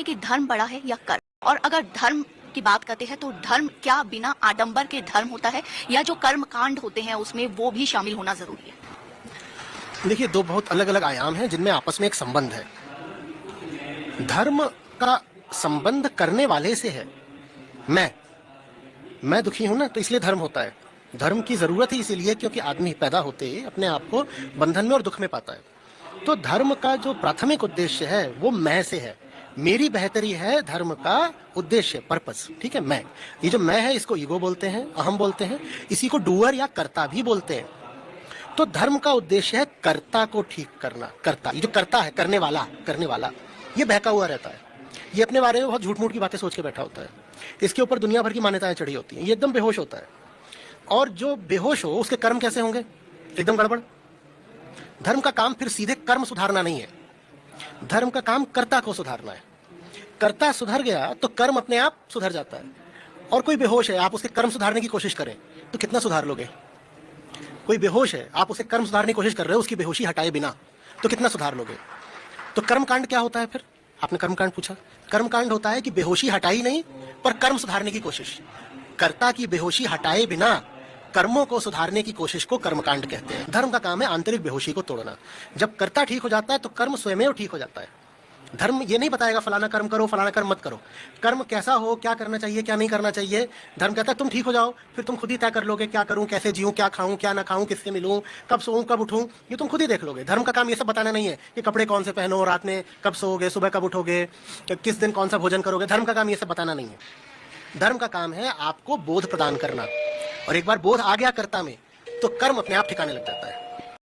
कि धर्म बड़ा है या कर्म? और अगर धर्म की बात करते हैं तो धर्म क्या बिना आडंबर के धर्म होता है, या जो कर्म कांड होते हैं उसमें वो भी शामिल होना जरूरी है? देखिए, दो बहुत अलग अलग आयाम हैं जिनमें आपस में एक संबंध है। धर्म का संबंध करने वाले से है। मैं दुखी हूं ना, तो इसलिए धर्म होता है। धर्म की जरूरत ही इसीलिए क्योंकि आदमी पैदा होते ही अपने आप को बंधन में और दुख में पाता है। तो धर्म का जो प्राथमिक उद्देश्य है वो मैं से है। मेरी बेहतरी है धर्म का उद्देश्य, पर्पस। ठीक है, मैं, ये जो मैं है इसको ईगो बोलते हैं, अहम बोलते हैं। इसी को डूअर या कर्ता भी बोलते हैं। तो धर्म का उद्देश्य है कर्ता को ठीक करना। कर्ता, ये जो कर्ता है, करने वाला, ये बहका हुआ रहता है। ये अपने बारे में बहुत झूठ मूठ की बातें सोच के बैठा होता है। इसके ऊपर दुनिया भर की मान्यताएं चढ़ी होती हैं। ये एकदम बेहोश होता है। और जो बेहोश हो उसके कर्म कैसे होंगे? एकदम गड़बड़। धर्म का काम फिर सीधे कर्म सुधारना नहीं है। धर्म का काम कर्ता को सुधारना है। कर्ता सुधर गया तो कर्म अपने आप सुधर जाता है। और कोई बेहोश है, आप उसके कर्म सुधारने की कोशिश करें तो कितना सुधार लोगे? कोई बेहोश है, आप उसे कर्म सुधारने की कोशिश कर रहे हो उसकी बेहोशी हटाए बिना, तो कितना सुधार लोगे? तो कर्मकांड क्या होता है फिर? आपने कर्मकांड पूछा। कर्मकांड होता है कि बेहोशी हटाई नहीं पर कर्म सुधारने की कोशिश। कर्ता की बेहोशी हटाए बिना कर्मों को सुधारने की कोशिश को कर्मकांड कहते हैं। धर्म का काम है आंतरिक बेहोशी को तोड़ना। जब कर्ता ठीक हो जाता है तो कर्म स्वयं ठीक हो जाता है। धर्म ये नहीं बताएगा फलाना कर्म करो, फलाना कर्म मत करो। कर्म कैसा हो, क्या करना चाहिए, क्या नहीं करना चाहिए, धर्म कहता है तुम ठीक हो जाओ, फिर तुम खुद ही तय कर लोगे क्या करूं, कैसे जीऊं, क्या खाऊं, क्या ना खाऊं, किससे मिलूं, कब सोऊं, कब उठूं, ये तुम खुद ही देख लोगे। धर्म का काम ये सब बताना नहीं है कि कपड़े कौन से पहनो, रात में कब सोओगे, सुबह कब उठोगे, किस दिन कौन सा भोजन करोगे। धर्म का काम ये सब बताना नहीं है। धर्म का काम है आपको बोध प्रदान करना। और एक बार बोध आ गया कर्ता में तो कर्म अपने आप ठिकाने लग जाता है।